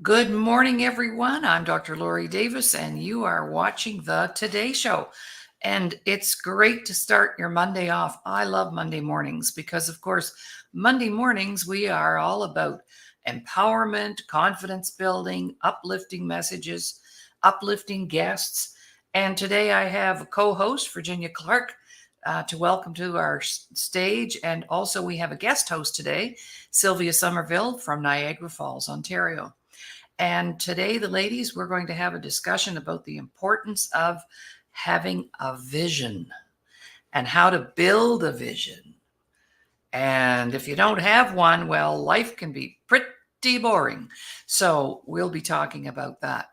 Good morning, everyone. I'm Dr. Laurie Davis, and you are watching the Today Show. And it's great to start your Monday off. I love Monday mornings because, of course, Monday mornings we are all about empowerment, confidence building, uplifting messages, uplifting guests. And today I have a co host, Virginia Clarke. To welcome to our stage. And also, we have a guest host today, Sylvia Somerville from Niagara Falls, Ontario. And today, the ladies, we're going to have a discussion about the importance of having a vision and how to build a vision. And if you don't have one, well, life can be pretty boring. So we'll be talking about that.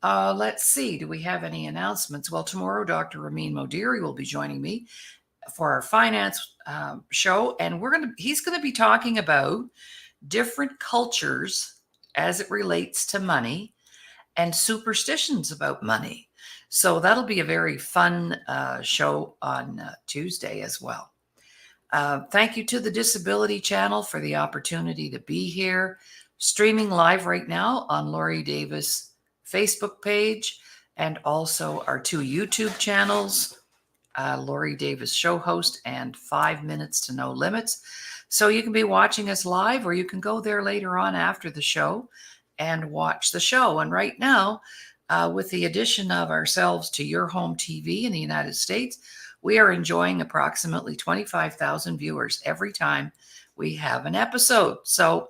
Let's see, do we have any announcements? Well, tomorrow, Dr. Ramin Modiri will be joining me for our finance show, and he's going to be talking about different cultures as it relates to money and superstitions about money. So that'll be a very fun show on Tuesday as well. Thank you to the Disability Channel for the opportunity to be here, streaming live right now on Laurie Davis Facebook page and also our two YouTube channels, Laurie Davis Show Host and 5 Minutes to No Limits. So you can be watching us live, or you can go there later on after the show and watch the show. And right now, with the addition of ourselves to Your Home TV in the United States, we are enjoying approximately 25,000 viewers every time we have an episode. So,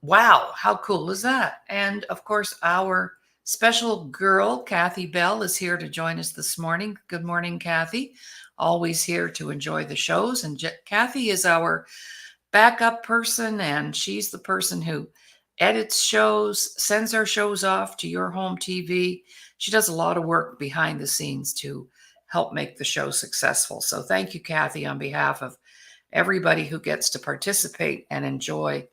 wow, how cool is that? And of course, our special girl, Kathy Bell, is here to join us this morning. Good morning, Kathy. Always here to enjoy the shows. And Kathy is our backup person, and she's the person who edits shows, sends our shows off to Your Home TV. She does a lot of work behind the scenes to help make the show successful. So thank you, Kathy, on behalf of everybody who gets to participate and enjoy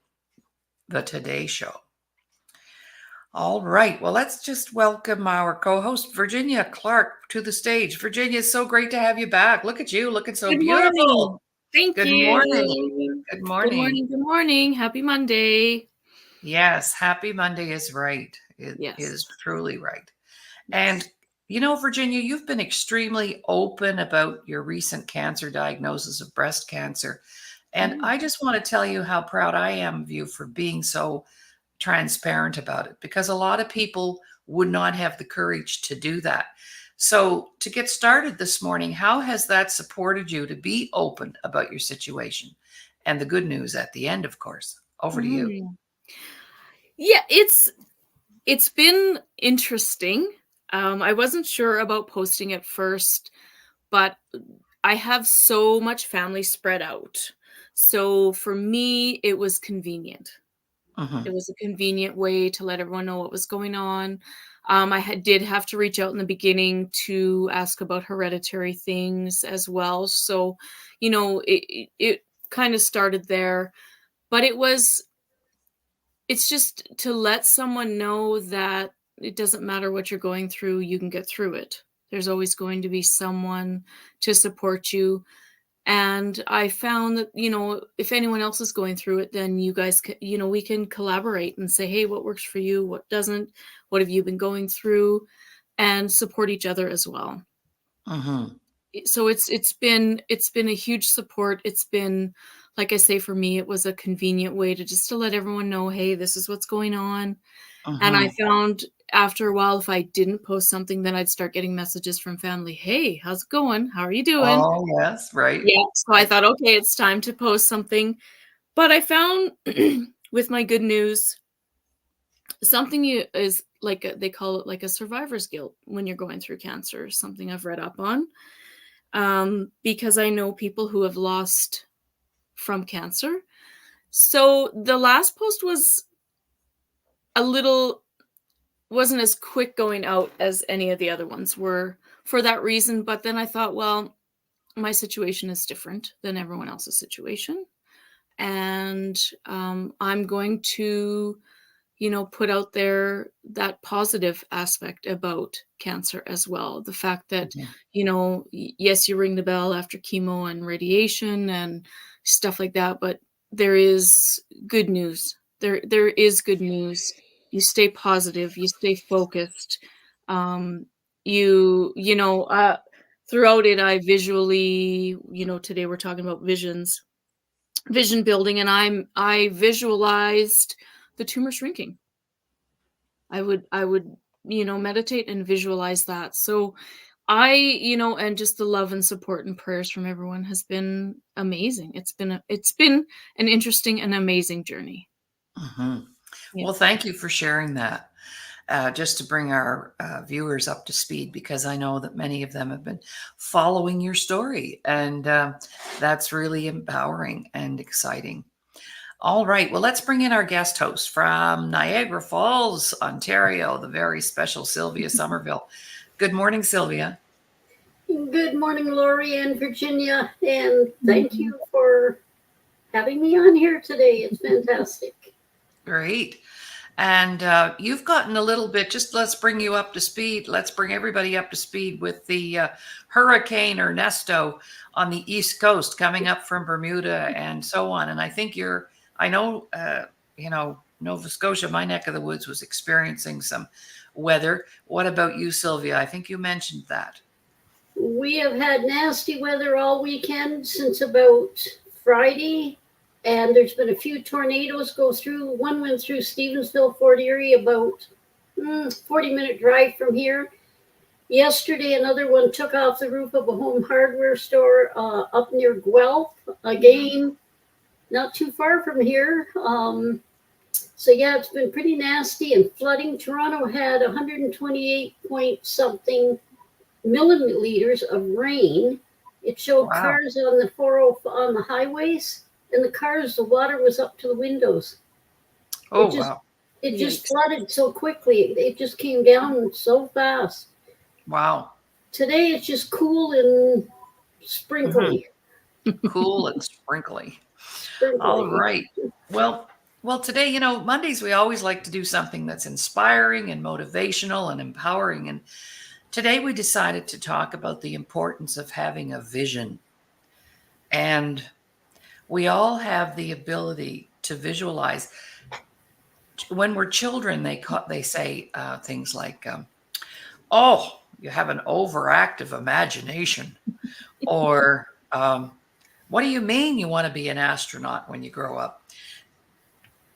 the Today Show. All right. Well, let's just welcome our co-host, Virginia Clarke, to the stage. Virginia, it's so great to have you back. Look at you, looking so Good beautiful. morning. Thank Good you. morning. Good morning. Good morning. Good morning. Happy Monday. Yes, happy Monday is right. It Yes. is truly right. And, you know, Virginia, you've been extremely open about your recent cancer diagnosis of breast cancer. And I just want to tell you how proud I am of you for being so transparent about it, because a lot of people would not have the courage to do that. So, to get started this morning, how has that supported you to be open about your situation? And the good news at the end, of course. Over to you. Yeah, it's been interesting. I wasn't sure about posting at first, but I have so much family spread out. So for me, it was convenient. It was a convenient way to let everyone know what was going on. Did have to reach out in the beginning to ask about hereditary things as well. So, you know, it kind of started there, but it's just to let someone know that it doesn't matter what you're going through, you can get through it. There's always going to be someone to support you. And I found that, you know, if anyone else is going through it, then you guys, you know, we can collaborate and say, hey, what works for you? What doesn't? What have you been going through? And support each other as well. So it's been a huge support. It's been, like I say, for me, it was a convenient way to let everyone know, hey, this is what's going on. And I found after a while, if I didn't post something, then I'd start getting messages from family. Hey, how's it going? How are you doing? Oh, yes, right. Yeah. So I thought, okay, it's time to post something. But I found with my good news, something is like they call it like a survivor's guilt when you're going through cancer, something I've read up on. Because I know people who have lost from cancer. So the last post wasn't as quick going out as any of the other ones were for that reason. But then I thought, well, my situation is different than everyone else's situation. And I'm going to, you know, put out there that positive aspect about cancer as well. The fact that, you know, yes, you ring the bell after chemo and radiation and stuff like that, but there is good news. There is good news You stay positive, you stay focused. Throughout it, I visually, today we're talking about vision building, and I visualized the tumor shrinking. I would meditate and visualize that. So and just the love and support and prayers from everyone has been amazing. It's been an interesting and amazing journey. Mhm. Yeah. Well, thank you for sharing that. Just to bring our viewers up to speed, because I know that many of them have been following your story, and that's really empowering and exciting. All right, well, let's bring in our guest host from Niagara Falls, Ontario, the very special Sylvia Somerville. Good morning, Sylvia. Good morning, Laurie and Virginia, and thank you for having me on here today. It's fantastic. Great. And you've gotten a little bit, just let's bring you up to speed. Let's bring everybody up to speed with the Hurricane Ernesto on the East Coast coming up from Bermuda and so on. And I think I know, Nova Scotia, my neck of the woods, was experiencing some weather. What about you, Sylvia? I think you mentioned that. We have had nasty weather all weekend since about Friday, and there's been a few tornadoes go through. One went through Stevensville, Fort Erie, about 40-minute drive from here. Yesterday, another one took off the roof of a home hardware store up near Guelph, again, not too far from here. So yeah, it's been pretty nasty and flooding. Toronto had 128 point something milliliters of rain. It showed Wow. cars on the 40 on the highways, and the water was up to the windows. Oh, It just wow. it just Yikes. flooded so quickly. It just came down so fast. Wow. Today it's just cool and sprinkly. Cool and sprinkly. All Sprinkly. right. Well, today, Mondays we always like to do something that's inspiring and motivational and empowering. And today we decided to talk about the importance of having a vision. And we all have the ability to visualize. When we're children, they say things like, "Oh, you have an overactive imagination," or "What do you mean you want to be an astronaut when you grow up?"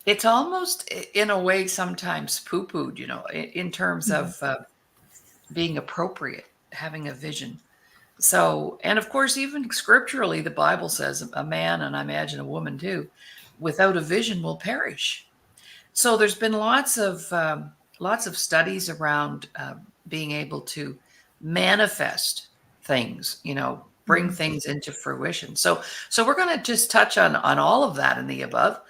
It's almost, in a way, sometimes poo-pooed, in terms of being appropriate, having a vision. So, and of course, even scripturally, the Bible says a man, and I imagine a woman too, without a vision will perish. So there's been lots of studies around being able to manifest things, bring things into fruition. So we're going to just touch on all of that and the above.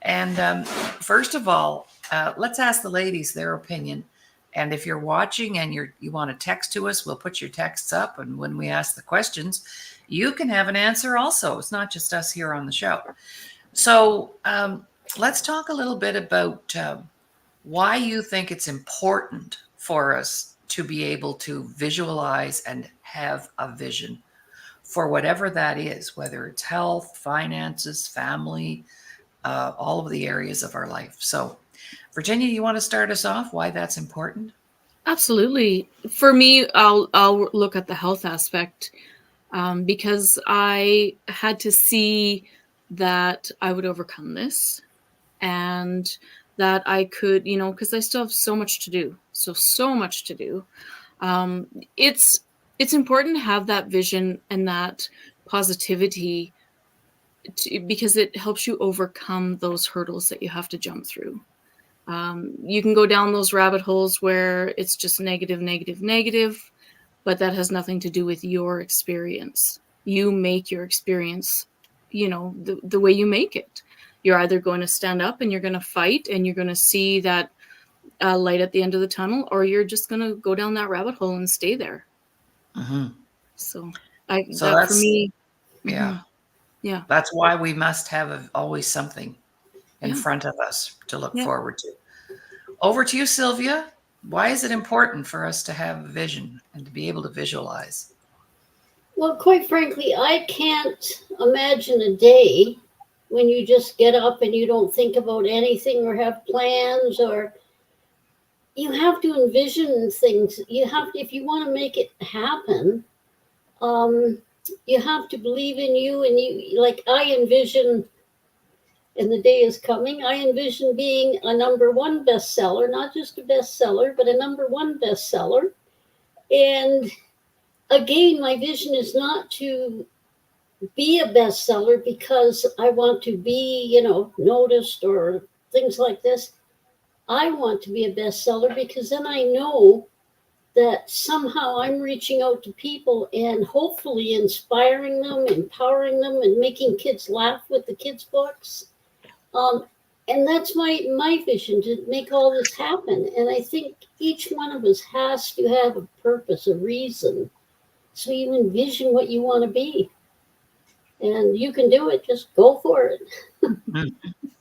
And first of all, let's ask the ladies their opinion. And if you're watching and you want to text to us, we'll put your texts up. And when we ask the questions, you can have an answer also. It's not just us here on the show. So let's talk a little bit about why you think it's important for us to be able to visualize and have a vision for whatever that is, whether it's health, finances, family, all of the areas of our life. So, Virginia, you want to start us off why that's important? Absolutely. For me, I'll look at the health aspect, because I had to see that I would overcome this, and that I could, because I still have so much to do. So much to do. It's important to have that vision and that positivity because it helps you overcome those hurdles that you have to jump through. You can go down those rabbit holes where it's just negative, negative, negative, but that has nothing to do with your experience. You make your experience, the way you make it. You're either going to stand up and you're going to fight and you're going to see that light at the end of the tunnel, or you're just going to go down that rabbit hole and stay there. Mm-hmm. So So that for me, yeah, yeah, that's why we must have always something in yeah. front of us to look Yeah. forward to. Over to you, Sylvia. Why is it important for us to have a vision and to be able to visualize? Well, quite frankly, I can't imagine a day when you just get up and you don't think about anything or have plans or you have to envision things. You have to, if you want to make it happen, you have to believe in you. And you, like I envision, and the day is coming, I envision being a #1 bestseller, not just a bestseller, but a #1 bestseller. And again, my vision is not to be a bestseller because I want to be, noticed or things like this. I want to be a bestseller because then I know that somehow I'm reaching out to people and hopefully inspiring them, empowering them, and making kids laugh with the kids' books. Um, and that's my vision, to make all this happen. And I think each one of us has to have a purpose, a reason. So you envision what you want to be. And you can do it. Just go for it.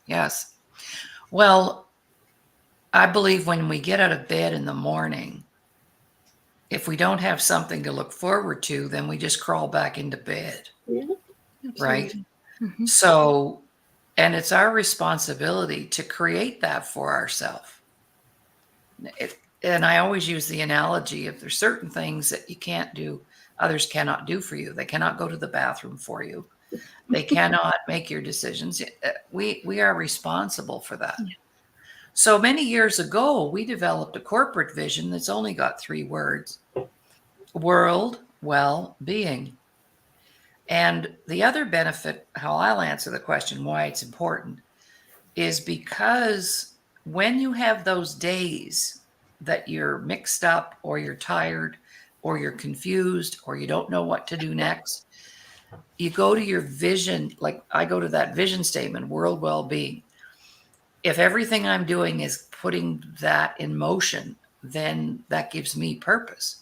Yes. Well, I believe when we get out of bed in the morning, if we don't have something to look forward to, then we just crawl back into bed. Yeah. Right? Mhm. So, and it's our responsibility to create that for ourselves. And I always use the analogy, if there's certain things that you can't do, others cannot do for you. They cannot go to the bathroom for you. They cannot make your decisions. We are responsible for that. Yeah. So many years ago, we developed a corporate vision that's only got 3 words: world well-being. And the other benefit, how I'll answer the question why it's important, is because when you have those days that you're mixed up or you're tired or you're confused or you don't know what to do next, you go to your vision. Like I go to that vision statement, world well-being. If everything I'm doing is putting that in motion, then that gives me purpose.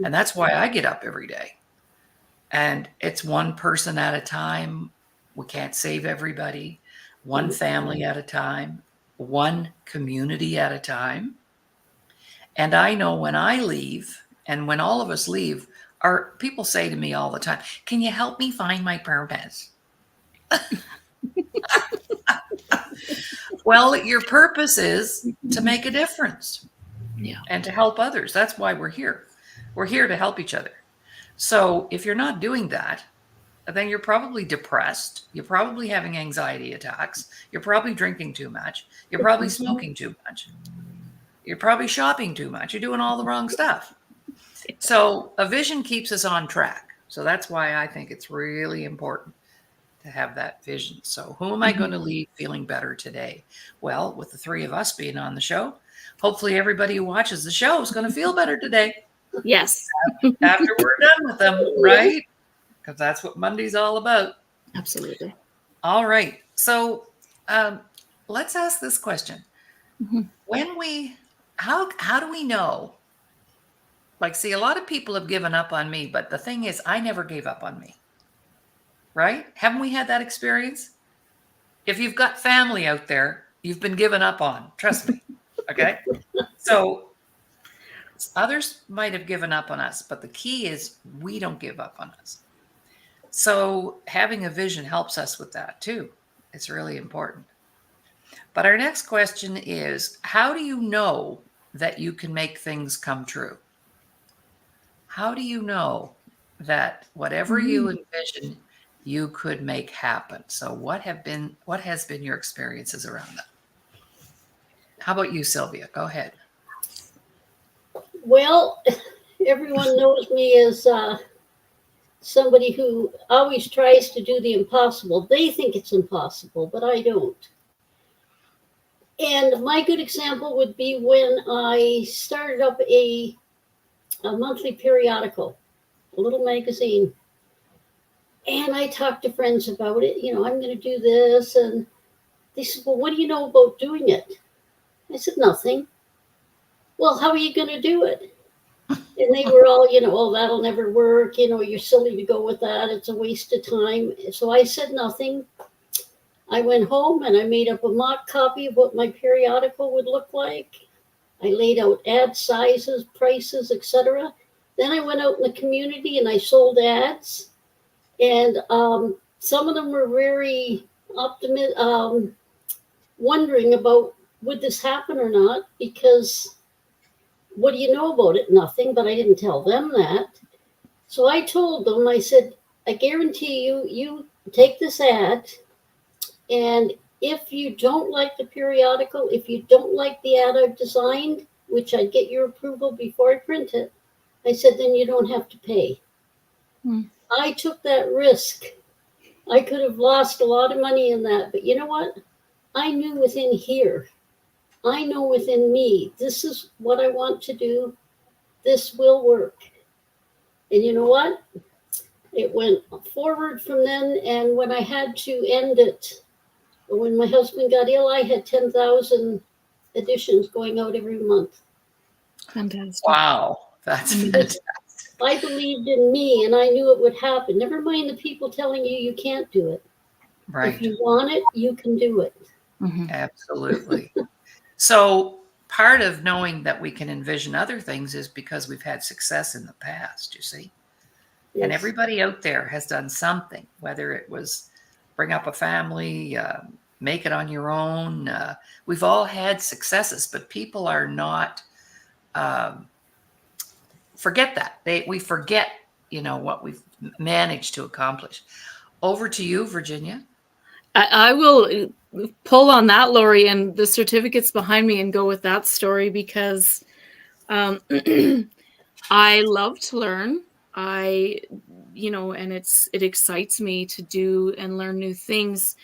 And that's why I get up every day. And it's one person at a time. We can't save everybody. One family at a time, one community at a time. And I know when I leave, and when all of us leave, our people say to me all the time, "Can you help me find my purpose?" Well, your purpose is to make a difference. Yeah. And to help others. That's why we're here. We're here to help each other. So if you're not doing that, then you're probably depressed. You're probably having anxiety attacks. You're probably drinking too much. You're probably smoking too much. You're probably shopping too much. You're doing all the wrong stuff. So a vision keeps us on track. So that's why I think it's really important to have that vision. So who am I going to leave feeling better today? Well, with the 3 of us being on the show, hopefully everybody who watches the show is going to feel better today Yes. after we're done with them, right? Because that's what Monday's all about. Absolutely. All right. So let's ask this question. Mhm. How do we know? Like, see, a lot of people have given up on me, but the thing is, I never gave up on me. Right? Haven't we had that experience? If you've got family out there, you've been given up on. Trust me. Okay. So others might have given up on us, but the key is we don't give up on us. So having a vision helps us with that too. It's really important. But our next question is, how do you know that you can make things come true? How do you know that whatever you envision, you could make happen? So what has been your experiences around that? How about you, Sylvia? Go ahead. Well, everyone knows me as somebody who always tries to do the impossible. They think it's impossible, but I don't. And my good example would be when I started up a monthly periodical, a little magazine. And I talked to friends about it. I'm going to do this. And they said, "Well, what do you know about doing it?" I said, "Nothing." "Well, how are you going to do it?" And they were all, "Oh, that'll never work. You're silly to go with that. It's a waste of time." So I said nothing. I went home and I made up a mock copy of what my periodical would look like. I laid out ad sizes, prices, etc. Then I went out in the community and I sold ads. And some of them were very optimistic, wondering about would this happen or not, because what do you know about it? Nothing, but I didn't tell them that. So I told them, I said, I guarantee you, you take this ad, and if you don't like the periodical, if you don't like the ad I've designed, which I'd get your approval before I print it, I said, then you don't have to pay. I took that risk. I could have lost a lot of money in that, but you know what? I knew within here, I know within me, this is what I want to do. This will work. And you know what? It went forward from then. And when I had to end it, when my husband got ill, I had 10,000 editions going out every month. Fantastic. Wow. That's fantastic. I believed in me and I knew it would happen. Never mind the people telling you you can't do it. Right. If you want it, you can do it. Absolutely. So part of knowing that we can envision other things is because we've had success in the past, you see. Yes. And everybody out there has done something, whether it was bring up a family, make it on your own. We've all had successes, but people are not, forget that. We forget, what we've managed to accomplish. Over to you, Virginia. I will pull on that, Laurie, and the certificates behind me and go with that story because I love to learn. And it excites me to do and learn new things.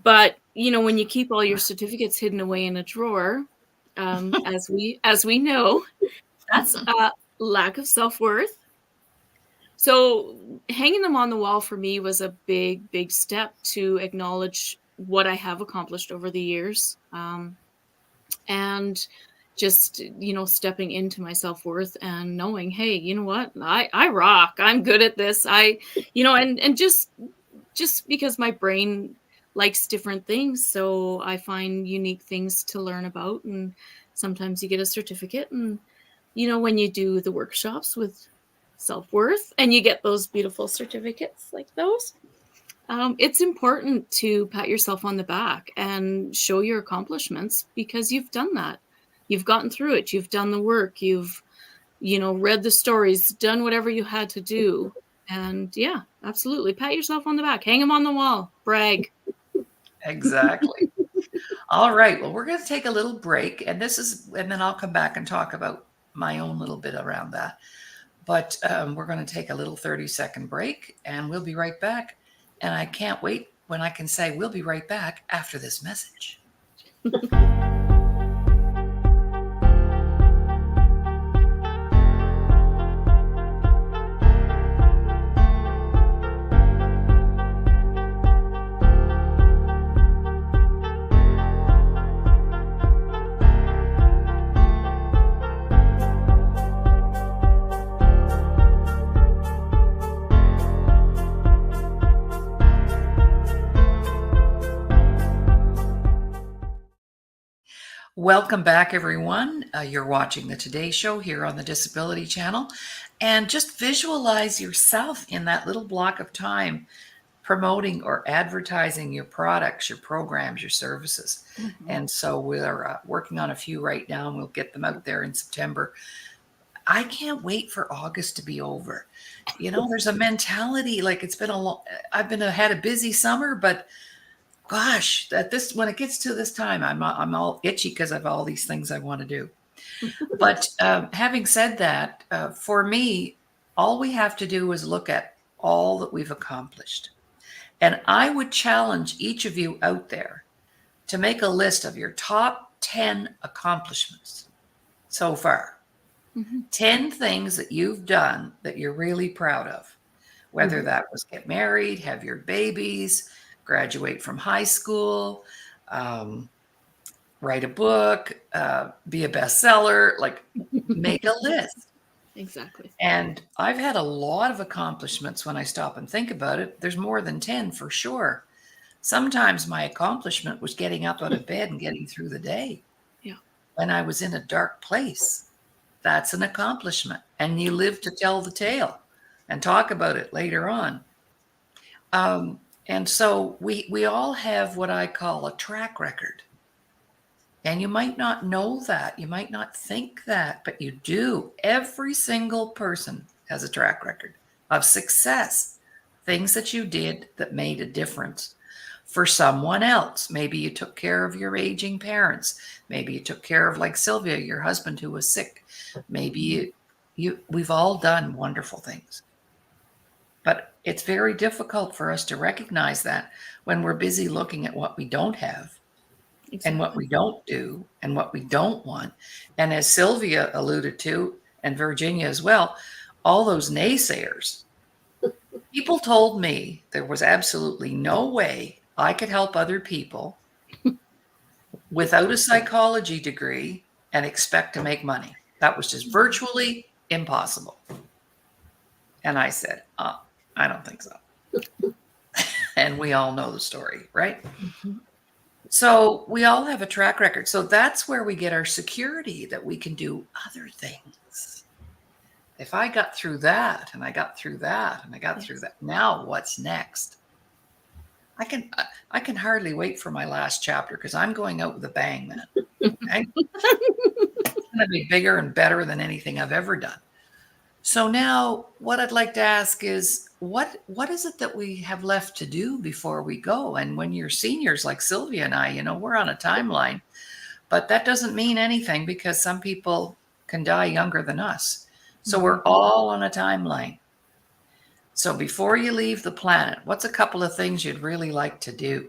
But, when you keep all your certificates hidden away in a drawer, as we know, that's a lack of self-worth. So hanging them on the wall for me was a big, big step to acknowledge what I have accomplished over the years. And just, stepping into my self-worth and knowing, hey, you know what, I rock, I'm good at this. And just because my brain likes different things. So I find unique things to learn about. And sometimes you get a certificate and, when you do the workshops with self-worth and you get those beautiful certificates like those, it's important to pat yourself on the back and show your accomplishments because you've done that. You've gotten through it. You've done the work. You've, read the stories, done whatever you had to do. And yeah, absolutely. Pat yourself on the back. Hang them on the wall. Brag. Exactly. All right. Well, we're going to take a little break, and then I'll come back and talk about my own little bit around that. But we're going to take a little 30-second break, and we'll be right back. And I can't wait when I can say we'll be right back after this message. Welcome back, everyone. You're watching the Today Show here on the Disability Channel. And just visualize yourself in that little block of time promoting or advertising your products, your programs, your services. And so we're working on a few right now, and we'll get them out there in September. I can't wait for August to be over. There's a mentality like it's been had a busy summer, but gosh, when it gets to this time, I'm all itchy because of all these things I want to do. But having said that, for me, all we have to do is look at all that we've accomplished. And I would challenge each of you out there to make a list of your top 10 accomplishments so far. 10 things that you've done that you're really proud of, whether that was get married, have your babies, graduate from high school, write a book, be a bestseller, like make a list. Exactly. And I've had a lot of accomplishments when I stop and think about it. There's more than 10 for sure. Sometimes my accomplishment was getting up out of bed and getting through the day. Yeah. When I was in a dark place, that's an accomplishment. And you live to tell the tale and talk about it later on. And so we all have what I call a track record. And you might not know that. You might not think that, but you do. Every single person has a track record of success, things that you did that made a difference for someone else. Maybe you took care of your aging parents. Maybe you took care of, like Sylvia, your husband who was sick. Maybe we've all done wonderful things. But it's very difficult for us to recognize that when we're busy looking at what we don't have and what we don't do and what we don't want. And as Sylvia alluded to, and Virginia as well, all those naysayers. People told me there was absolutely no way I could help other people without a psychology degree and expect to make money. That was just virtually impossible. And I said, I don't think so. And we all know the story, right? Mm-hmm. So we all have a track record. So that's where we get our security, that we can do other things. If I got through that and I got through that and I got through that, now what's next? I can hardly wait for my last chapter because I'm going out with a bang, man. Okay? It's going to be bigger and better than anything I've ever done. So now what I'd like to ask is, what is it that we have left to do before we go? And when you're seniors like Sylvia and I, we're on a timeline, but that doesn't mean anything because some people can die younger than us. So we're all on a timeline. So before you leave the planet, what's a couple of things you'd really like to do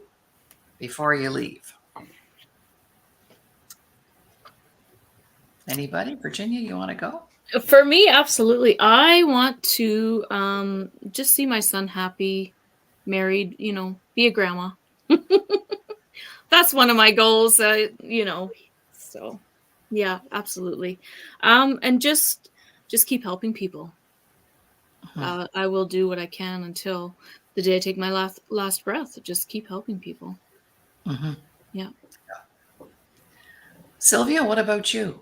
before you leave? Anybody? Virginia, you want to go? For me, absolutely. I want to just see my son happy, married, be a grandma. That's one of my goals, so yeah, absolutely. And just keep helping people. I will do what I can until the day I take my last breath. Just keep helping people. Mm-hmm. Yeah. Sylvia, what about you?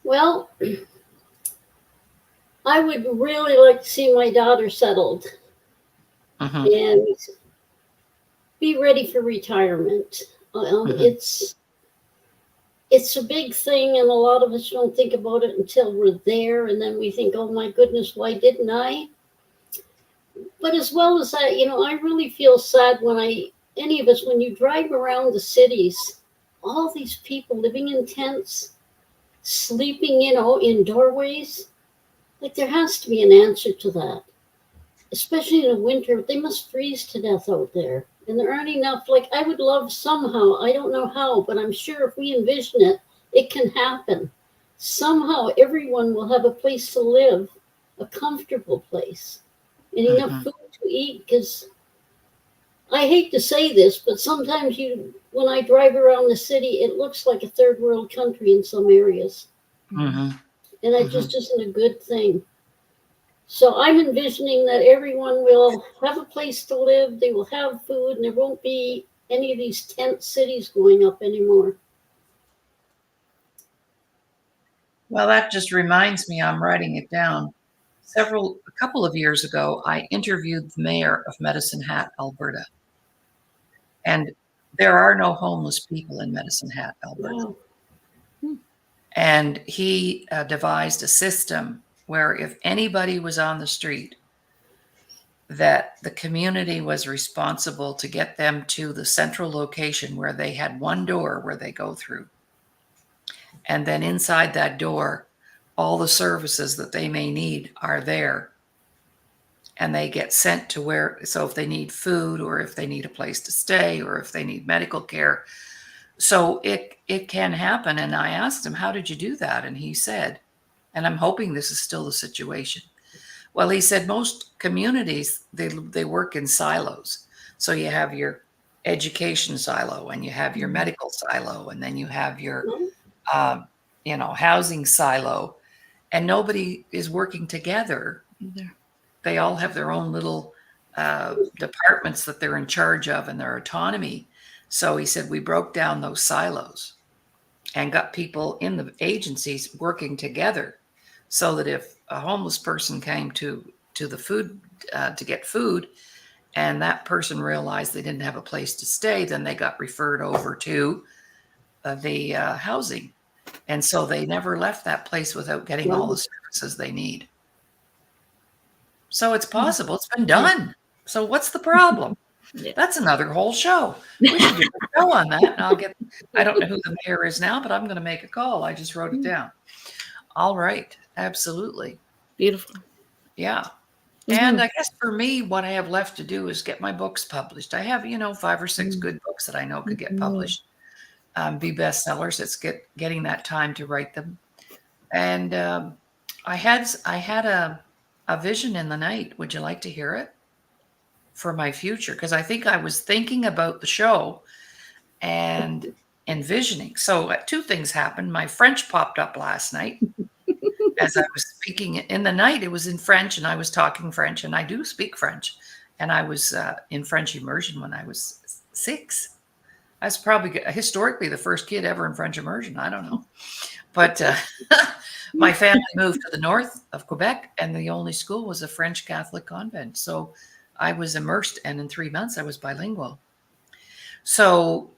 Well, I would really like to see my daughter settled and be ready for retirement. It's a big thing, and a lot of us don't think about it until we're there, and then we think, oh my goodness, why didn't I? But as well as that, I really feel sad when any of us, when you drive around the cities, all these people living in tents, sleeping, in doorways. Like, there has to be an answer to that. Especially in the winter, they must freeze to death out there. And there aren't enough, I would love somehow, I don't know how, but I'm sure if we envision it, it can happen. Somehow everyone will have a place to live, a comfortable place, and enough food to eat. Because I hate to say this, but sometimes when I drive around the city, it looks like a third world country in some areas. And that just isn't a good thing. So I'm envisioning that everyone will have a place to live, they will have food, and there won't be any of these tent cities going up anymore. Well, that just reminds me, I'm writing it down. A couple of years ago, I interviewed the mayor of Medicine Hat, Alberta. And there are no homeless people in Medicine Hat, Alberta. Wow. And he devised a system where if anybody was on the street, that the community was responsible to get them to the central location where they had one door where they go through. And then inside that door, all the services that they may need are there. And they get sent to where, so if they need food or if they need a place to stay or if they need medical care. So it can happen. And I asked him, how did you do that? And he said, and I'm hoping this is still the situation. Well, he said most communities, they work in silos. So you have your education silo and you have your medical silo and then you have your housing silo, and nobody is working together. They all have their own little departments that they're in charge of and their autonomy. So he said we broke down those silos and got people in the agencies working together, so that if a homeless person came to the food to get food, and that person realized they didn't have a place to stay, then they got referred over to the housing. And so they never left that place without getting all the services they need. So it's possible. It's been done. So what's the problem? Yeah. That's another whole show. We should do a show on that. And I don't know who the mayor is now, but I'm going to make a call. I just wrote it down. All right. Absolutely. Beautiful. Yeah. And I guess for me, what I have left to do is get my books published. I have, 5 or 6 good books that I know could get published, be bestsellers. It's getting that time to write them. And I had a vision in the night. Would you like to hear it? For my future, because I think I was thinking about the show and envisioning. So 2 things happened. My French popped up last night as I was speaking in the night. It was in French, and I was talking French, and I do speak French. And I was in French immersion when I was 6. I was probably historically the first kid ever in French immersion. I don't know, but my family moved to the north of Quebec, and the only school was a French Catholic convent. So I was immersed, and in 3 months I was bilingual. So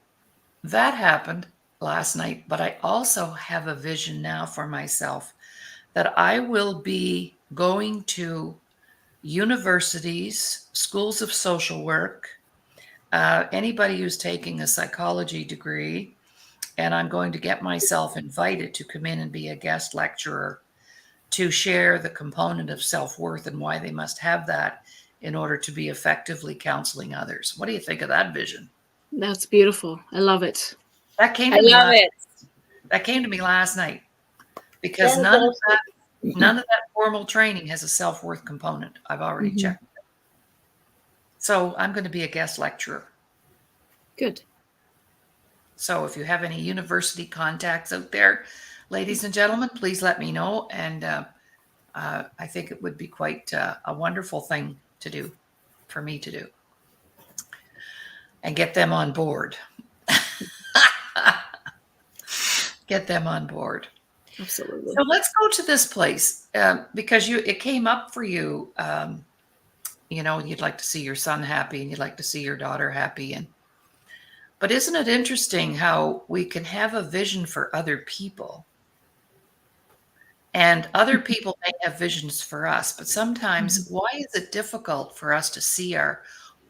that happened last night, but I also have a vision now for myself that I will be going to universities, schools of social work, anybody who's taking a psychology degree, and I'm going to get myself invited to come in and be a guest lecturer to share the component of self-worth and why they must have that in order to be effectively counseling others. What do you think of that vision? That's beautiful. I love it. That came to me last night because none of that formal training has a self-worth component. I've already checked it. So I'm going to be a guest lecturer. Good. So if you have any university contacts out there, ladies and gentlemen, please let me know. And I think it would be quite a wonderful thing to do, for me to do, and get them on board. Get them on board. Absolutely. So let's go to this place because it came up for you. You'd like to see your son happy, and you'd like to see your daughter happy, but isn't it interesting how we can have a vision for other people? And other people may have visions for us, but sometimes why is it difficult for us to see our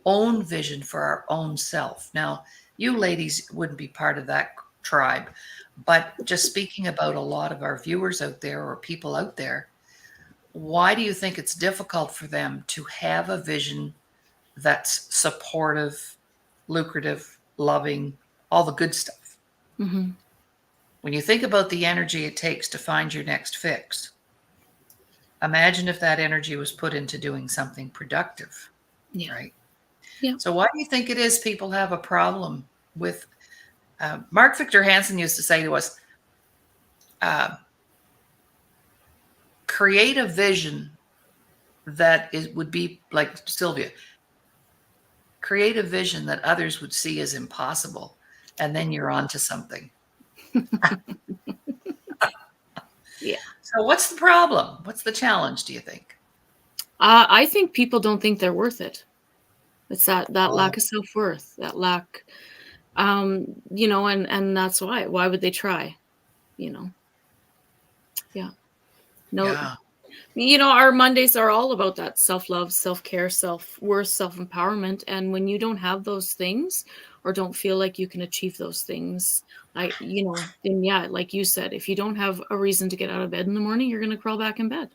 own vision for our own self? Now, you ladies wouldn't be part of that tribe, but just speaking about a lot of our viewers out there or people out there, why do you think it's difficult for them to have a vision that's supportive, lucrative, loving, all the good stuff? Mm-hmm. When you think about the energy it takes to find your next fix, imagine if that energy was put into doing something productive, right? Yeah. So why do you think it is people have a problem with, Mark Victor Hansen used to say to us, create a vision that would be like Sylvia, create a vision that others would see as impossible, and then you're on to something. Yeah. So what's the problem? What's the challenge, do you think? I think people don't think they're worth it. It's that lack of self-worth, that lack, and that's why. Why would they try? Yeah. No. Yeah. Our Mondays are all about that self-love, self-care, self-worth, self-empowerment. And when you don't have those things or don't feel like you can achieve those things, then yeah, like you said, if you don't have a reason to get out of bed in the morning, you're going to crawl back in bed.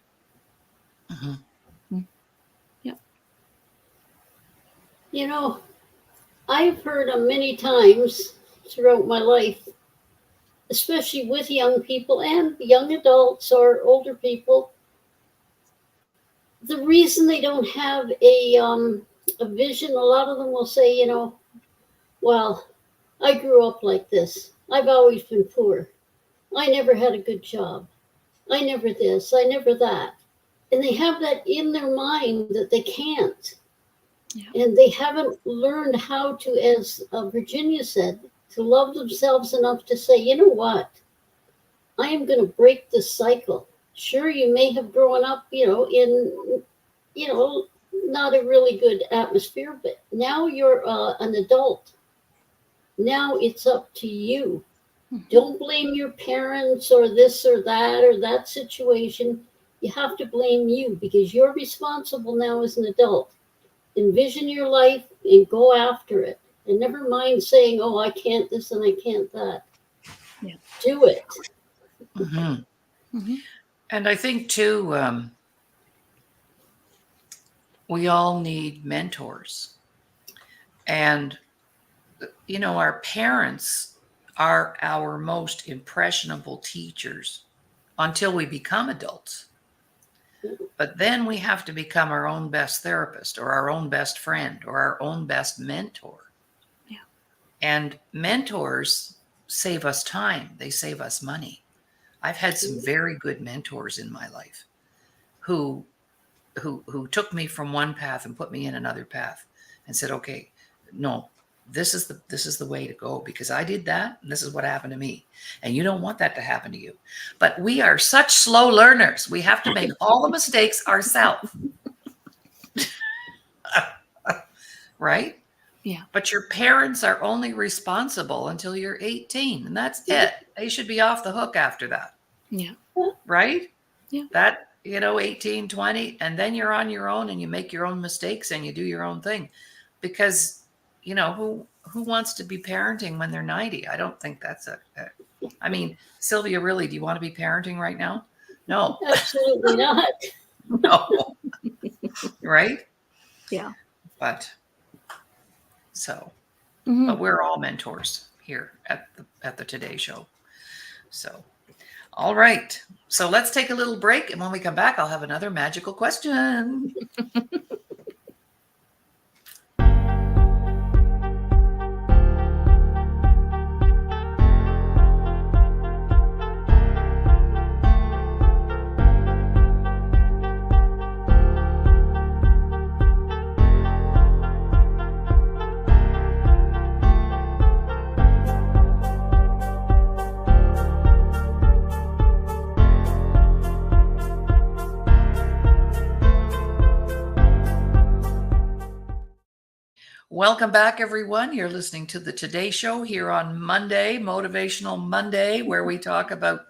Mm-hmm. Yeah. I've heard them many times throughout my life, especially with young people and young adults or older people. The reason they don't have a vision, a lot of them will say, well, I grew up like this. I've always been poor. I never had a good job. I never this, I never that. And they have that in their mind that they can't. Yeah. And they haven't learned how to, as Virginia said, to love themselves enough to say, you know what? I am going to break this cycle. Sure, you may have grown up, in, not a really good atmosphere, but now you're an adult. Now it's up to you Don't blame your parents or this or that situation. You have to blame you because you're responsible now as an adult. Envision your life and go after it. And never mind saying, oh, I can't this and I can't that. Yeah. Do it. And I think too, we all need mentors. And, our parents are our most impressionable teachers until we become adults. But then we have to become our own best therapist or our own best friend or our own best mentor. Yeah. And mentors save us time. They save us money. I've had some very good mentors in my life who took me from one path and put me in another path and said, okay, no, this is the way to go because I did that and this is what happened to me. And you don't want that to happen to you. But we are such slow learners. We have to make all the mistakes ourselves. Right? Yeah. But your parents are only responsible until you're 18 and that's it. They should be off the hook after that. Yeah. Right? Yeah. That, 18, 20, and then you're on your own and you make your own mistakes and you do your own thing. Because, who wants to be parenting when they're 90? I don't think that's I mean, Sylvia, really, do you want to be parenting right now? No. Absolutely not. No. Right? Yeah. But Mm-hmm. but we're all mentors here at the Today Show. So, all right. So let's take a little break. And when we come back, I'll have another magical question. Welcome back, everyone. You're listening to the Today Show here on Monday, Motivational Monday, where we talk about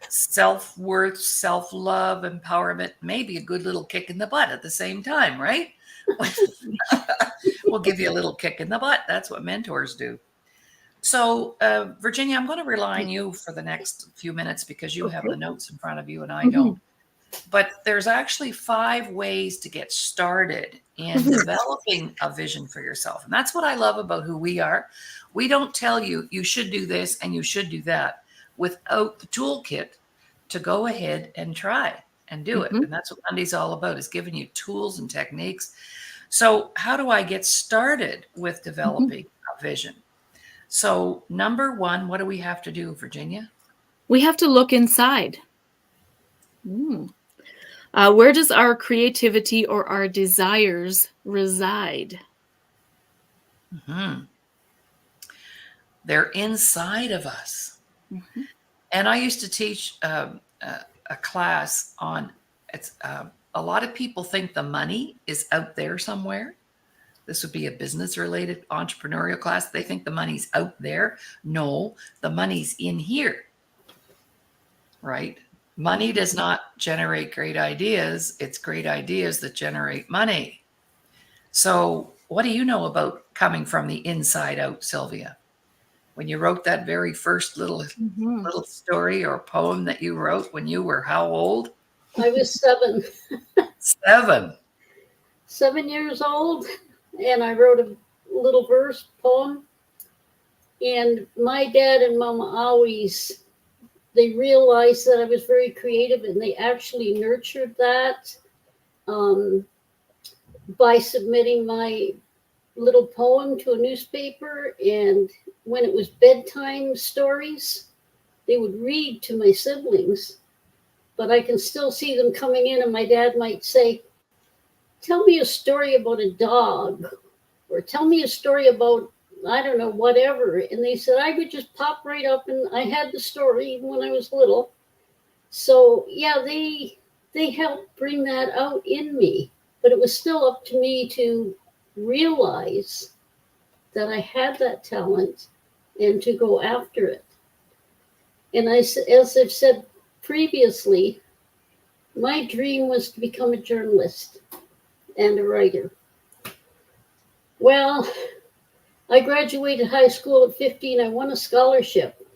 self-worth, self-love, empowerment, maybe a good little kick in the butt at the same time, right? We'll give you a little kick in the butt. That's what mentors do. So, Virginia, I'm going to rely on you for the next few minutes because you have the notes in front of you and I don't. But there's actually 5 ways to get started in developing a vision for yourself. And that's what I love about who we are. We don't tell you, you should do this and you should do that without the toolkit to go ahead and try and do it. And that's what Monday's all about, is giving you tools and techniques. So how do I get started with developing a vision? So number 1, what do we have to do, Virginia? We have to look inside. Where does our creativity or our desires reside? They're inside of us. And I used to teach a class on, a lot of people think the money is out there somewhere. This would be a business-related entrepreneurial class. They think the money's out there. No, the money's in here, right? Money does not generate great ideas. It's great ideas that generate money. So what do you know about coming from the inside out, Sylvia? When you wrote that very first little story or poem that you wrote when you were how old? I was 7. 7. 7 years old. And I wrote a little verse poem. And my dad and mom always, they realized that I was very creative and they actually nurtured that by submitting my little poem to a newspaper. And when it was bedtime stories, they would read to my siblings. But I can still see them coming in and my dad might say, tell me a story about a dog, or tell me a story about, I don't know, whatever. And they said I would just pop right up and I had the story even when I was little. So yeah, they helped bring that out in me, but it was still up to me to realize that I had that talent and to go after it. And as I've said previously, my dream was to become a journalist and a writer. Well, I graduated high school at 15. I won a scholarship,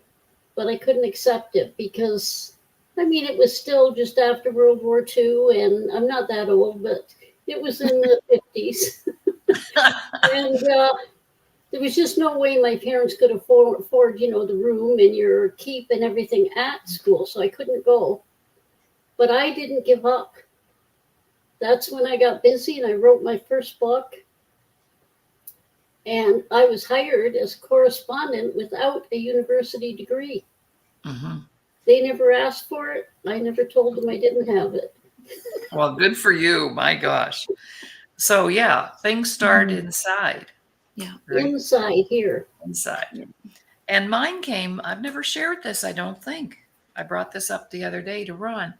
but I couldn't accept it because, I mean, it was still just after World War II, and I'm not that old, but it was in the 50s. And there was just no way my parents could afford, the room and your keep and everything at school, so I couldn't go. But I didn't give up. That's when I got busy and I wrote my first book. And I was hired as a correspondent without a university degree. Mm-hmm. They never asked for it. I never told them I didn't have it. Well, good for you. My gosh. So yeah, things start inside. Yeah. Right? Inside here. Inside. Yeah. And mine came, I've never shared this, I don't think. I brought this up the other day to Ron.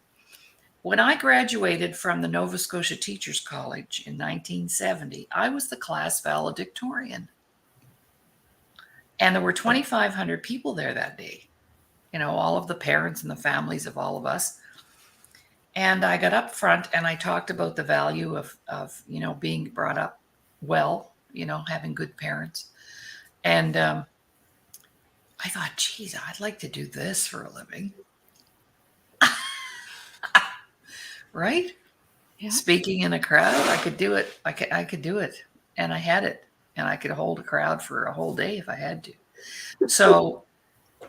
When I graduated from the Nova Scotia Teachers College in 1970, I was the class valedictorian. And there were 2,500 people there that day, all of the parents and the families of all of us. And I got up front and I talked about the value of being brought up well, having good parents. And I thought, geez, I'd like to do this for a living. Right? Yeah. Speaking in a crowd, I could do it. I could do it. And I had it. And I could hold a crowd for a whole day if I had to. So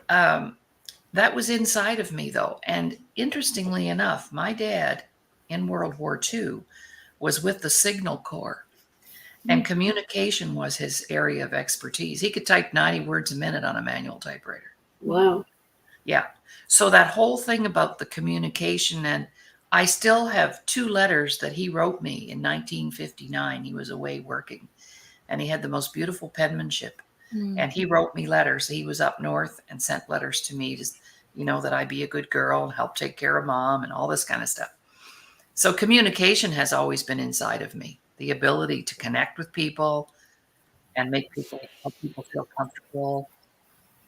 that was inside of me, though. And interestingly enough, my dad in World War II was with the Signal Corps. And communication was his area of expertise. He could type 90 words a minute on a manual typewriter. Wow. Yeah. So that whole thing about the communication, and I still have 2 letters that he wrote me in 1959. He was away working, and he had the most beautiful penmanship. And he wrote me letters. He was up north and sent letters to me to, that I be a good girl and help take care of mom and all this kind of stuff. So communication has always been inside of me. The ability to connect with people and help people feel comfortable.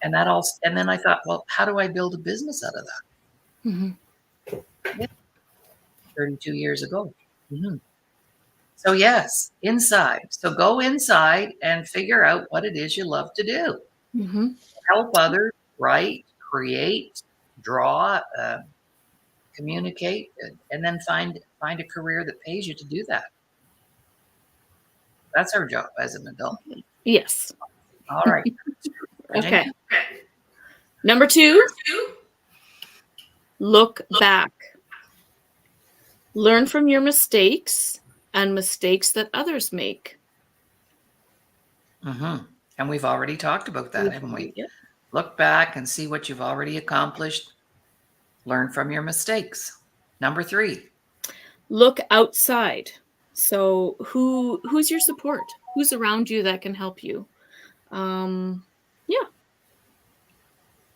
And then I thought, well, how do I build a business out of that? Mm-hmm. Yeah. 32 years ago. Mm-hmm. So yes, inside. So go inside and figure out what it is you love to do. Mm-hmm. Help others, write, create, draw, communicate, and then find a career that pays you to do that. That's our job as an adult. Yes. All right. Okay. Number 2, look back. Learn from your mistakes and mistakes that others make. Mm-hmm. And we've already talked about that, haven't we? Yep. Look back and see what you've already accomplished. Learn from your mistakes. Number 3. Look outside. So who's your support? Who's around you that can help you? Yeah.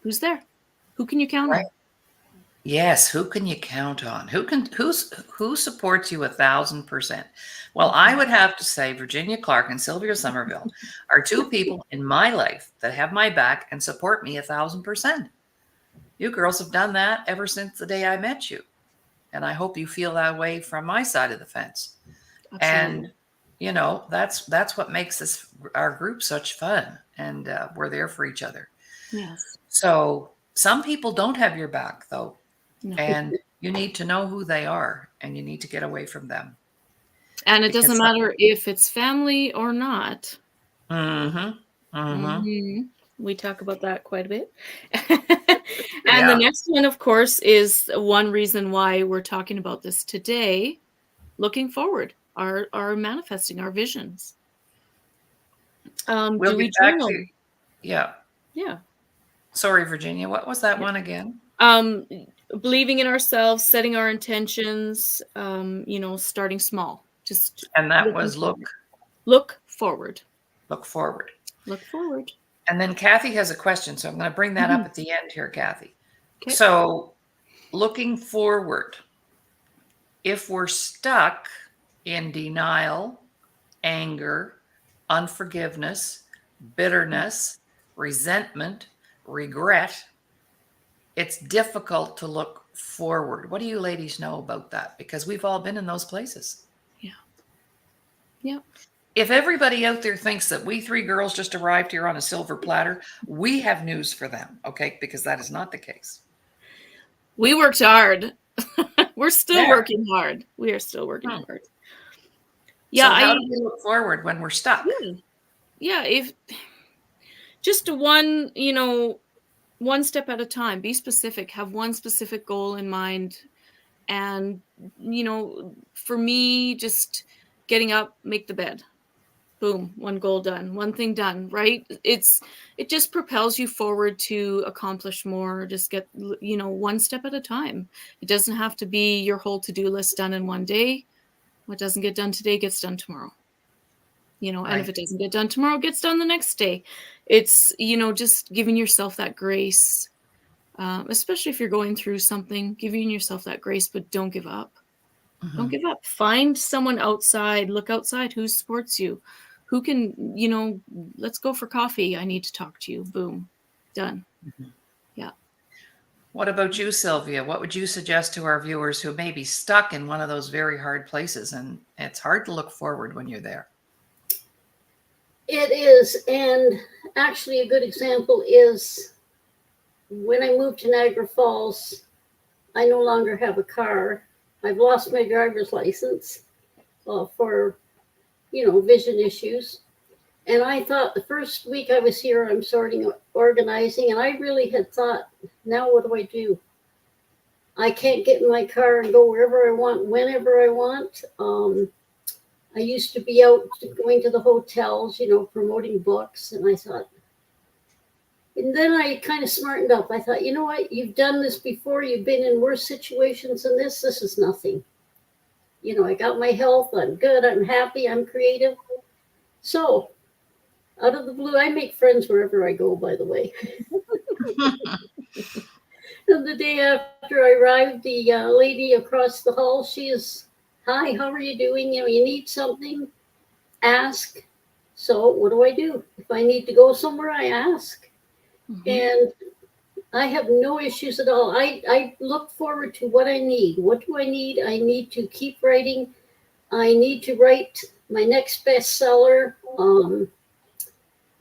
Who's there? Who can you count on? Yes, who can you count on? Who supports you 1,000%? Well, I would have to say Virginia Clarke and Sylvia Somerville are 2 people in my life that have my back and support me 1,000%. You girls have done that ever since the day I met you. And I hope you feel that way from my side of the fence. Absolutely. And that's what makes our group such fun. And we're there for each other. Yes. So some people don't have your back, though. No. And you need to know who they are, and you need to get away from them. And it doesn't matter if it's family or not. Mm-hmm. Mm-hmm. Mm-hmm. We talk about that quite a bit. And the next one, of course, is one reason why we're talking about this today. Looking forward, our manifesting, our visions. We'll do we get back journal? to, yeah. Yeah. Sorry, Virginia. What was that one again? Believing in ourselves, setting our intentions, starting small. And that was look forward. Look forward. Look forward. And then Kathy has a question, so I'm going to bring that up at the end here, Kathy. Okay. So looking forward, if we're stuck in denial, anger, unforgiveness, bitterness, resentment, regret, it's difficult to look forward. What do you ladies know about that? Because we've all been in those places. Yeah. Yeah. If everybody out there thinks that we three girls just arrived here on a silver platter, we have news for them, okay? Because that is not the case. We worked hard. We're still There. working hard. We are still working hard. Yeah. So how do we look forward when we're stuck? Yeah. If just one, one step at a time, be specific, have one specific goal in mind. And, for me, just getting up, make the bed. Boom, one goal done, one thing done, right? It just propels you forward to accomplish more. Just get, one step at a time. It doesn't have to be your whole to-do list done in one day. What doesn't get done today gets done tomorrow. And if it doesn't get done tomorrow, it gets done the next day. It's, just giving yourself that grace, especially if you're going through something, giving yourself that grace, but don't give up. Mm-hmm. Don't give up. Find someone outside, look outside who supports you, who can, let's go for coffee. I need to talk to you. Boom. Done. Mm-hmm. Yeah. What about you, Sylvia? What would you suggest to our viewers who may be stuck in one of those very hard places and it's hard to look forward when you're there? It is. And actually a good example is when I moved to Niagara Falls, I no longer have a car. I've lost my driver's license for, vision issues. And I thought the first week I was here, I'm organizing, and I really had thought, now what do I do? I can't get in my car and go wherever I want, whenever I want. I used to be out going to the hotels, promoting books, and I thought, and then I kind of smartened up. I thought, you know what? You've done this before. You've been in worse situations than this. This is nothing. I got my health. I'm good. I'm happy. I'm creative. So out of the blue, I make friends wherever I go, by the way. And the day after I arrived, the lady across the hall, she is, hi, how are you doing? You need something, ask. So what do? If I need to go somewhere, I ask. Mm-hmm. And I have no issues at all. I look forward to what I need. What do I need? I need to keep writing. I need to write my next bestseller.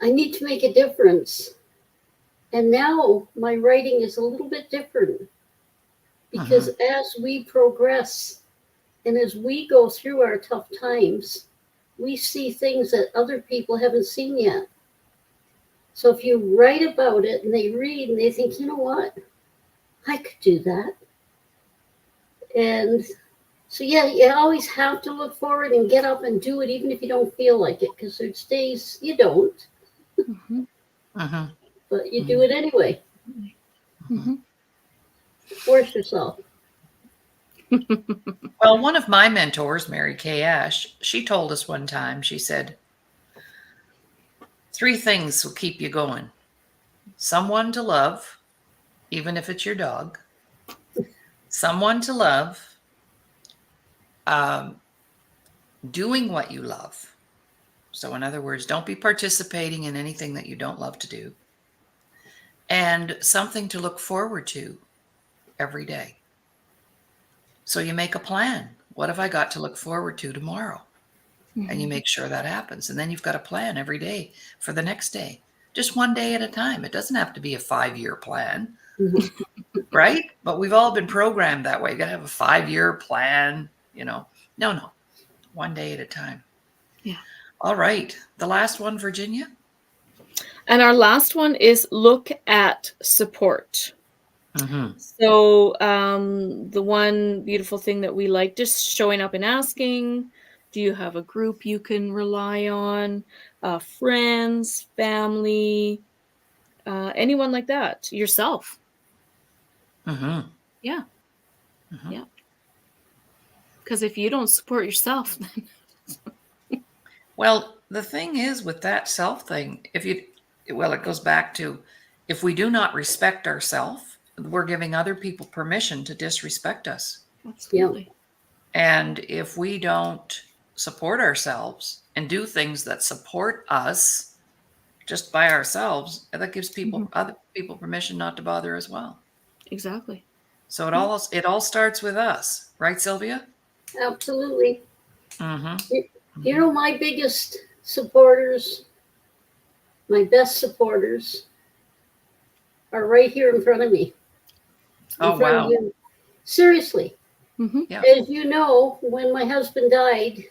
I need to make a difference. And now my writing is a little bit different because as we progress and as we go through our tough times, we see things that other people haven't seen yet. So if you write about it and they read and they think, you know what, I could do that. And so, yeah, you always have to look forward and get up and do it, even if you don't feel like it, because there's days you don't. But you do it anyway. Force yourself. Well, one of my mentors, Mary Kay Ash, she told us one time, she said, 3 things will keep you going. Someone to love, even if it's your dog. Someone to love. Doing what you love. So in other words, don't be participating in anything that you don't love to do. And something to look forward to every day. So you make a plan. What have I got to look forward to tomorrow? And you make sure that happens. And then you've got a plan every day for the next day. Just one day at a time. It doesn't have to be a 5-year plan, right? But we've all been programmed that way. You got to have a 5-year plan, No. One day at a time. Yeah. All right. The last one, Virginia. And our last one is look at support. So the one beautiful thing that we like, just showing up and asking, do you have a group you can rely on? Friends, family, anyone like that, yourself. Yeah. Yeah. Because if you don't support yourself, then well, the thing is with that self thing, it goes back to if we do not respect ourselves, we're giving other people permission to disrespect us. Absolutely. And if we don't support ourselves and do things that support us just by ourselves, that gives other people permission not to bother as well. Exactly. So it all starts with us, right, Sylvia? Absolutely. Mm-hmm. You know, my biggest supporters, my best supporters, are right here in front of me, in Oh, front of wow. you. Seriously. Mm-hmm. Yeah. As you know, when my husband died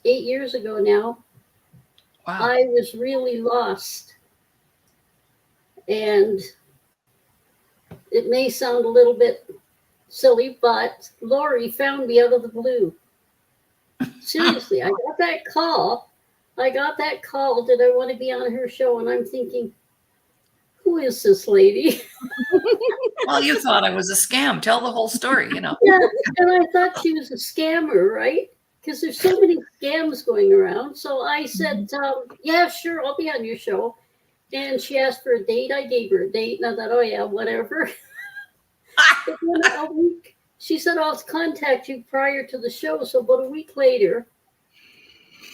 8 years ago now, Wow. I was really lost. And it may sound a little bit silly, but Laurie found me out of the blue. Seriously, I got that call. Did I want to be on her show? And I'm thinking, who is this lady? Well, you thought I was a scam. Tell the whole story, you know. Yeah, and I thought she was a scammer, right? Because there's so many scams going around. So I said, yeah, sure, I'll be on your show. And she asked for a date. I gave her a date, and I thought, oh yeah, whatever. But then a week, she said, I'll contact you prior to the show. So about a week later,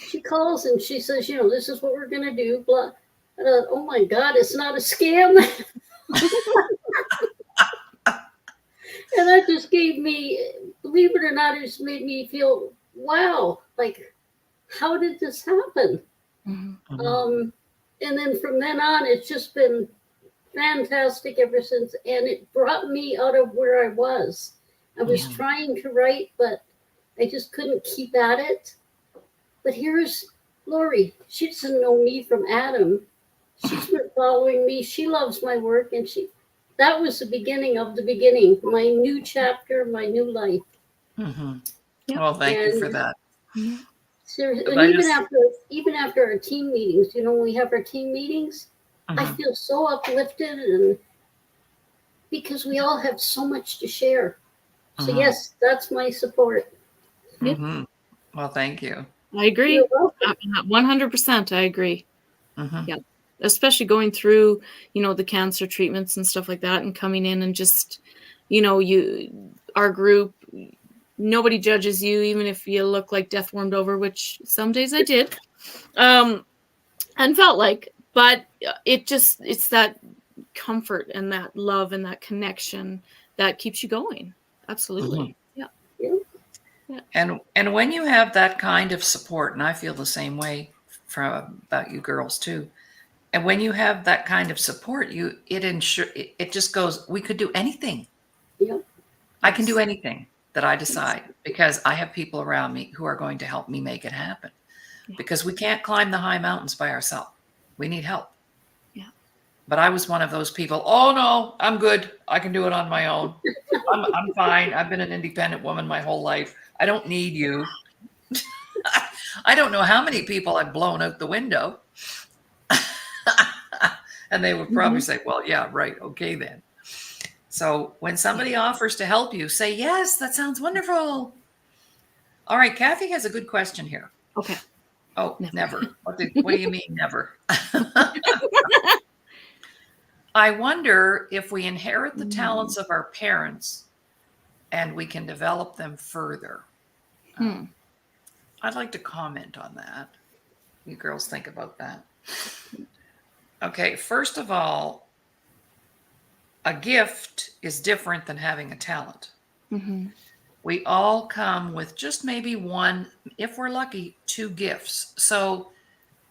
she calls and she says, this is what we're going to do. Blah. And I thought, oh my God, it's not a scam. And that just gave me, believe it or not, it just made me feel, wow, like, how did this happen? Mm-hmm. And then from then on, it's just been fantastic ever since. And it brought me out of where I was. I was trying to write, but I just couldn't keep at it. But here's Laurie. She doesn't know me from Adam. She's been following me. She loves my work, and that was the beginning of the beginning, my new chapter, my new life. Mm-hmm. Yep. Well, thank you for that. Seriously, and even after our team meetings, when we have our team meetings, I feel so uplifted, and because we all have so much to share. So yes, that's my support. Mm-hmm. Well, thank you. I agree. You're welcome. 100%. I agree. Mm-hmm. Yeah. Especially going through, the cancer treatments and stuff like that, and coming in and just, our group, nobody judges you, even if you look like death warmed over, which some days I did, and felt like, but it's that comfort and that love and that connection that keeps you going. Absolutely. Yeah. And when you have that kind of support, and I feel the same way about you girls too. And when you have that kind of support, it just goes, we could do anything. Yep. I can do anything that I decide because I have people around me who are going to help me make it happen. Because we can't climb the high mountains by ourselves. We need help. Yeah. But I was one of those people. Oh no, I'm good. I can do it on my own. I'm fine. I've been an independent woman my whole life. I don't need you. I don't know how many people I've blown out the window. And they would probably say, well, yeah, right. Okay, then. So when somebody offers to help you, say, yes, that sounds wonderful. All right. Kathy has a good question here. Okay. Oh, never. What do you mean never? I wonder if we inherit the talents of our parents and we can develop them further. I'd like to comment on that. You girls think about that. Okay, first of all, a gift is different than having a talent. We all come with just maybe one, if we're lucky, 2 gifts. So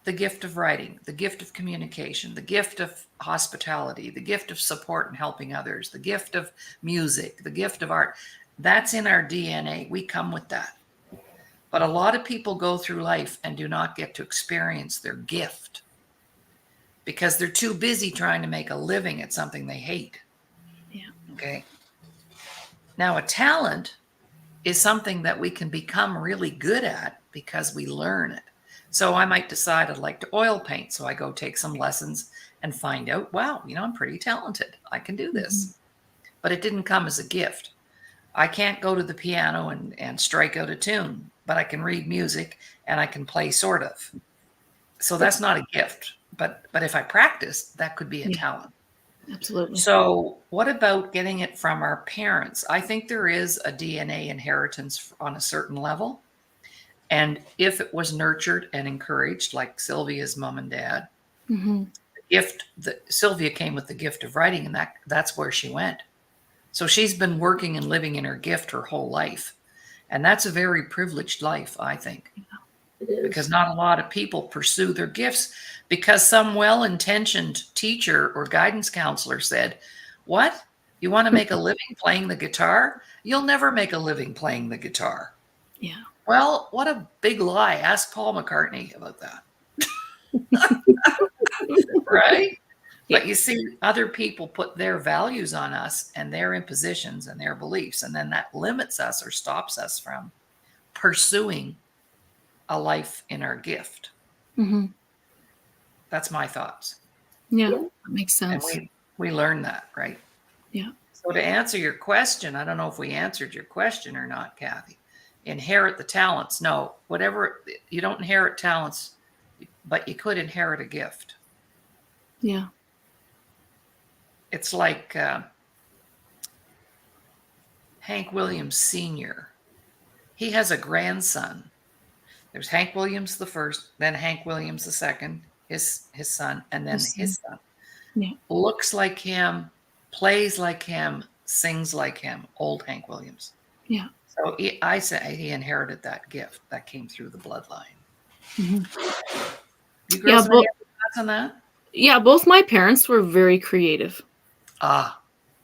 the gift of writing, the gift of communication, the gift of hospitality, the gift of support and helping others, the gift of music, the gift of art. That's in our DNA. We come with that. But a lot of people go through life and do not get to experience their gift because they're too busy trying to make a living at something they hate. Yeah. Okay. Now, a talent is something that we can become really good at because we learn it. So I might decide I'd like to oil paint. So I go take some lessons and find out, wow, I'm pretty talented. I can do this. But it didn't come as a gift. I can't go to the piano and strike out a tune, but I can read music and I can play sort of. So that's not a gift. But if I practice, that could be a talent. Absolutely. So what about getting it from our parents? I think there is a DNA inheritance on a certain level. And if it was nurtured and encouraged, like Sylvia's mom and dad, Sylvia came with the gift of writing, and that's where she went. So she's been working and living in her gift her whole life. And that's a very privileged life, I think, because not a lot of people pursue their gifts because some well-intentioned teacher or guidance counselor said, what? You want to make a living playing the guitar? You'll never make a living playing the guitar. Yeah. Well, what a big lie. Ask Paul McCartney about that. Right? Yeah. But you see, other people put their values on us and their impositions and their beliefs, and then that limits us or stops us from pursuing a life in our gift. Mm-hmm. That's my thoughts. Yeah, that makes sense. And we learn that, right? Yeah. So to answer your question, I don't know if we answered your question or not, Kathy. Inherit the talents. No, whatever, you don't inherit talents, but you could inherit a gift. Yeah. It's like Hank Williams Sr. He has a grandson. There's Hank Williams the first, then Hank Williams the second, his son, and then his son. Yeah. Looks like him, plays like him, sings like him, old Hank Williams. Yeah. So I say he inherited that gift that came through the bloodline. Mm-hmm. You girls have any thoughts on that? Yeah, both my parents were very creative.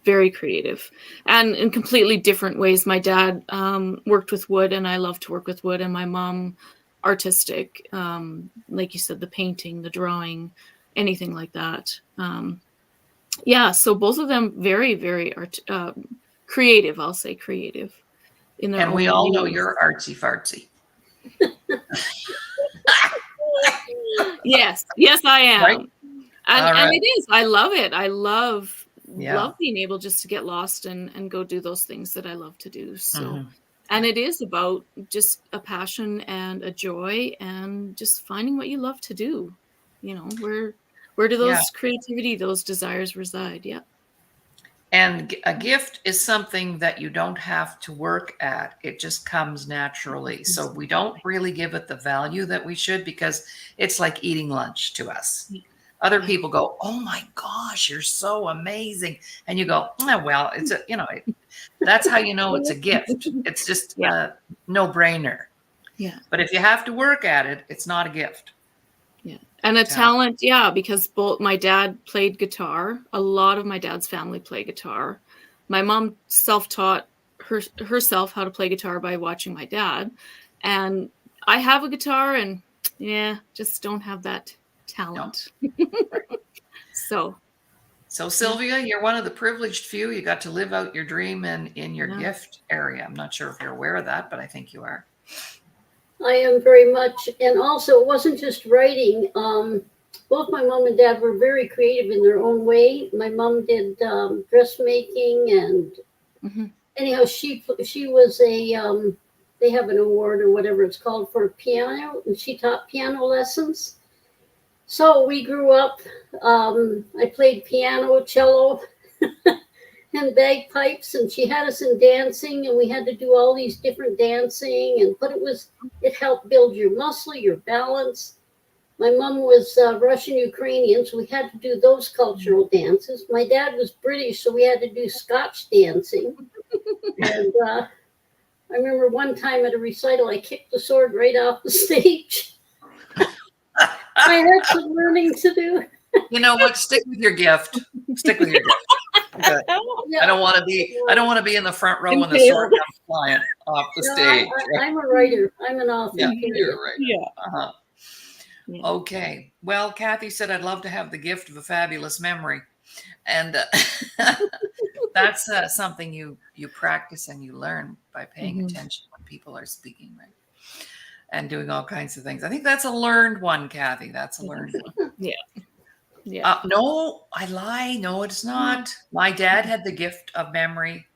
Very creative, and in completely different ways. My dad worked with wood, and I love to work with wood, and my mom artistic, like you said, the painting, the drawing, anything like that. Yeah, so both of them very, very creative. I'll say creative in their and own we all ways. know you're artsy fartsy. Yes, I am. Right? And it is. I love it. I love Yeah. being able just to get lost and go do those things that I love to do. So, Mhm. and it is about just a passion and a joy and just finding what you love to do. You know, where do those creativity, those desires reside? Yeah. And a gift is something that you don't have to work at. It just comes naturally. So we don't really give it the value that we should because it's like eating lunch to us. Other people go, oh my gosh, you're so amazing. And you go, oh, well, it's a, that's how you know it's a gift. It's just a no-brainer. Yeah. But if you have to work at it, it's not a gift. Yeah. And a talent, because both my dad played guitar. A lot of my dad's family play guitar. My mom self-taught herself how to play guitar by watching my dad. And I have a guitar and just don't have that talent. No. So Sylvia, you're one of the privileged few. You got to live out your dream in your gift area. I'm not sure if you're aware of that, but I think you are. I am very much. And also, it wasn't just writing. Both my mom and dad were very creative in their own way. My mom did dressmaking and anyhow, she was a, they have an award or whatever it's called for piano, and she taught piano lessons. So we grew up, I played piano, cello, and bagpipes, and she had us in dancing, and we had to do all these different dancing, but it helped build your muscle, your balance. My mom was Russian Ukrainian, so we had to do those cultural dances. My dad was British, so we had to do Scotch dancing. And I remember one time at a recital, I kicked the sword right off the stage. I had some learning to do. You know what? Stick with your gift. Stick with your gift. Okay. Yeah. I don't want to be in the front row when the sword comes flying off the stage. I'm a writer. I'm an author. Yeah, you're right. Yeah. Uh-huh. Yeah. Okay. Well, Kathy said, I'd love to have the gift of a fabulous memory. And that's something you practice and you learn by paying attention when people are speaking, right? And doing all kinds of things. I think that's a learned one, Kathy. That's a learned one. Yeah. Yeah. No, I lie. No, it's not. My dad had the gift of memory.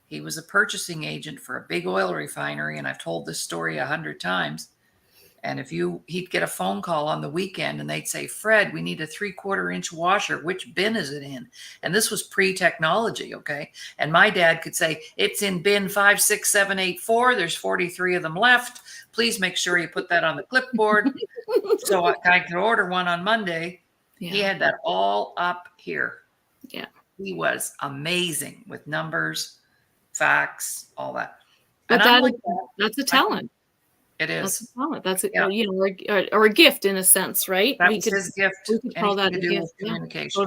He was a purchasing agent for a big oil refinery, and I've told this story 100 times. And he'd get a phone call on the weekend and they'd say, Fred, we need a 3/4 inch washer. Which bin is it in? And this was pre-technology. Okay. And my dad could say, it's in bin 56784. There's 43 of them left. Please make sure you put that on the clipboard. So I could order one on Monday. Yeah. He had that all up here. Yeah. he was amazing with numbers, facts, all that. But And I'm like that. that's a talent. It That's a is. talent. That's a, Yeah. or a gift in a sense, right? That was his gift. We could call Anything that to a do gift. with Yeah. communication.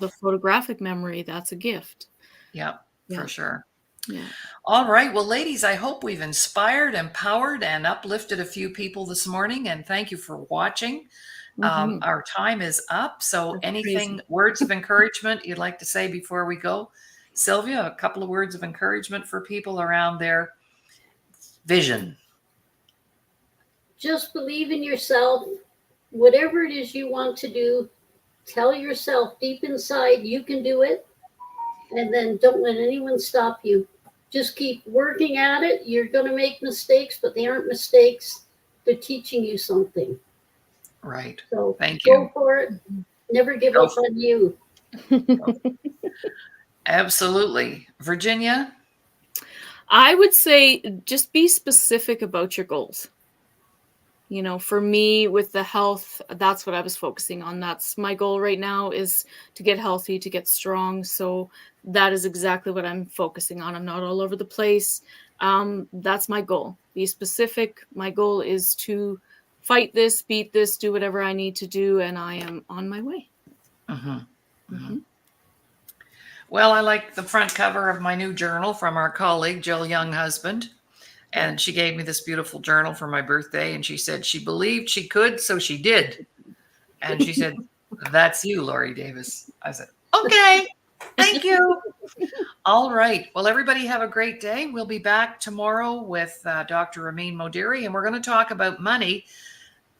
The photographic memory, that's a gift. Yeah, for sure. Yeah. All right. Well, ladies, I hope we've inspired, empowered, and uplifted a few people this morning. And thank you for watching. Our time is up. So That's anything, crazy. words of encouragement you'd like to say before we go? Sylvia, a couple of words of encouragement for people around their vision. Just believe in yourself. Whatever it is you want to do, tell yourself deep inside you can do it. And then don't let anyone stop you. Just keep working at it. You're going to make mistakes, but they aren't mistakes. They're teaching you something. Right. So Thank go you. for it. Never give Go up on you. Absolutely. Virginia? I would say just be specific about your goals. For me with the health, that's what I was focusing on. That's my goal right now, is to get healthy, to get strong. So that is exactly what I'm focusing on. I'm not all over the place. That's my goal. Be specific. My goal is to fight this, beat this, do whatever I need to do, and I am on my way. Well, I like the front cover of my new journal from our colleague, Jill Younghusband. And she gave me this beautiful journal for my birthday. And she said she believed she could, so she did. And she said, that's you, Laurie Davis. I said, okay, thank you. All right. Well, everybody have a great day. We'll be back tomorrow with Dr. Amin Modiri, and we're going to talk about money,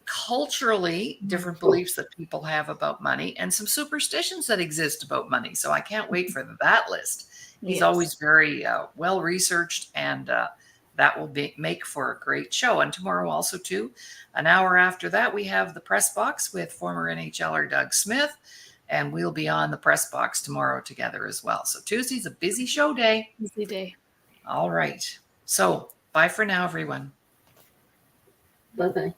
culturally different beliefs that people have about money, and some superstitions that exist about money. So I can't wait for that list. He's always very well researched, and that will make for a great show. And tomorrow also, too, an hour after that, we have the Press Box with former NHLer Doug Smith, and we'll be on the Press Box tomorrow together as well. So Tuesday's a busy show day. Busy day. All right. So bye for now, everyone. Bye-bye.